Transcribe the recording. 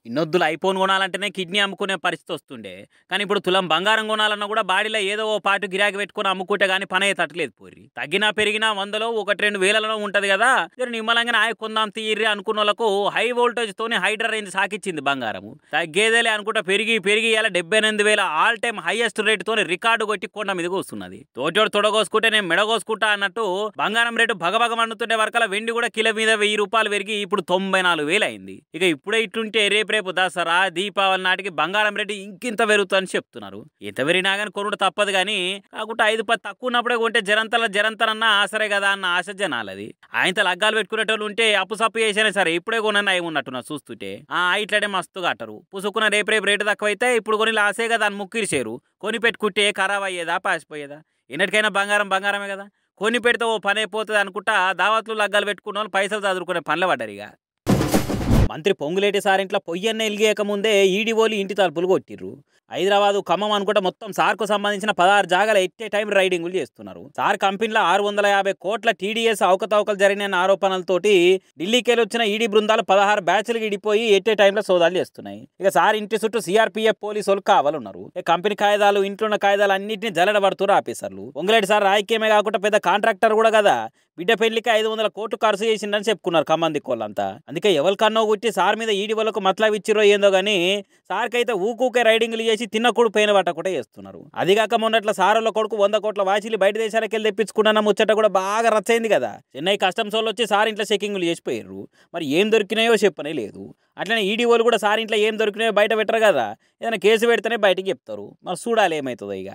ఇన్నొద్దులు iPhone కొనాలంటేనే kidney అమ్ముకునే పరిస్థితి వస్తుండే. కానీ ఇప్పుడు తులం బంగారం కొనాలన్నా కూడా బాడీలో ఏదో ఓ పాటు గిరాకీ పెట్టుకొని అమ్ముకుంటే కానీ పని అయ్యే తట్టలేదు పోర్రి. తగ్గినా పెరిగినా 100లో 1-2 వేలలో ఉంటుంది కదా. జర నిమ్మలంగానే కొందాం తీర్రి అనుకున్న వాళ్ళకు హై వోల్టేజ్ తోని హైడ్రా రేంజ్ సాకిచ్చింది బంగారము. తగ్గేదేలే అనుకుంటా పెరిగి పెరిగి ఇలా 78,000 ఆల్ టైమ్ హైయెస్ట్ రేట్ తోని రికార్డు కొట్టి కొండ మీదకి వస్తున్నది. తోటోడు తొడగోసుకుంటే నేను మెడగోసుకుంటా అన్నట్టు బంగారం రేటు భగభగ మండుతుండే వరకల వెండి కూడా కిలో మీద 1000 రూపాయలు పెరిగి ఇప్పుడు 94,000 అయింది. ఇక ఇప్పుడే ఇట్లుంటే రేపు దసరా దీపావళి నాటికి బంగారం రేటు ఇంకింత పెరుగుతుందని చెప్తున్నారు. ఎంత పెరిగినా కానీ కొనుడు తప్పదు కానీ కాకుంటే 5-10 తక్కువ ఉన్నప్పుడే కొంటే జరంతరన్నా ఆసరే కదా అన్న ఆశ జనాలది. ఆయనతో లగ్గాలు పెట్టుకునేటోళ్ళు ఉంటే అప్పు సప్పు చేసినా సరే ఇప్పుడే కొనని అయి ఉన్నట్టున్నా చూస్తుంటే ఇట్లనే మస్తుగా అంటారు. పుసుకున్న రేపు రేటు తక్కువైతే ఇప్పుడు కొని లాసే కదా అని ముక్కిరిచేరు. కొని పెట్టుకుంటే ఖరాబ్ అయ్యేదా పాసిపోయేదా? ఎన్నటికైనా బంగారమే కదా. కొని పెడితే ఓ పని అయిపోతుంది అనుకుంటా దావత్లు లగ్గాలు పెట్టుకున్న వాళ్ళు పైసలు చదువుకునే పనులు పడ్డారు. ఇక మంత్రి పొంగులేటి సారింట్లో పొయ్యన్న ఎలిగేయక ముందే ఈడీఓలు ఇంటి తలుపులు కొట్టిర్రు. హైదరాబాదు ఖమ్మం అనుకుంటే మొత్తం సార్కు సంబంధించిన 16 జాగాల ఎట్టే టైం రైడింగులు చేస్తున్నారు. సార్ కంపెనీలో 650 కోట్ల టీడీఎస్ అవకతవకలు జరిగిన ఆరోపణలతోటి ఢిల్లీకి వచ్చిన ఈడీ బృందాలు 16 బ్యాచ్లు ఇడిపోయి ఎట్టే టైంలో సోదాలు చేస్తున్నాయి. ఇక సార్ ఇంటి చుట్టూ సిఆర్పీఎఫ్ పోలీసులు కావాలన్నారు. కంపెనీ కాయిదాలు ఇంట్లోన్న కాయిదాలు అన్నింటినీ జల్లడబడుతున్నారు ఆఫీసర్లు. పొంగులేటి సార్ రాజకీయమే కాకుండా పెద్ద కాంట్రాక్టర్ కూడా కదా. బిడ్డ పెళ్లికి 500 కోట్లు ఖర్చు చేసిందని చెప్పుకున్నారు ఖమ్మం దిక్కోళ్ళంతా. అందుకే ఎవరికన్నో గుట్టి సార్ మీద ఈడీ వాళ్ళకు మతలబు ఇచ్చిరో ఏందో కానీ సార్కైతే ఊకూకే రైడింగ్లు చేసి తిన్నకుడు పైన పట్టకుండా చేస్తున్నారు. అదిగాక మొన్నట్ల సారోళ్ళ కొడుకు 100 కోట్ల వాచీలు బయట దేశాలకు వెళ్ళి తెప్పించుకున్న ముచ్చట కూడా బాగా రచ్చైంది కదా. చెన్నై కస్టమ్స్ వాళ్ళు వచ్చి సార్ ఇంట్లో చెకింగ్లు చేసిపోయారు. మరి ఏం దొరికినాయో చెప్పనే లేదు. అట్లనే ఈడీ వాళ్ళు కూడా సార్ ఇంట్లో ఏం దొరికినాయో బయట పెట్టరు కదా. ఏదైనా కేసు పెడితేనే బయటకు చెప్తారు. మరి చూడాలి ఏమవుతుందో ఇక.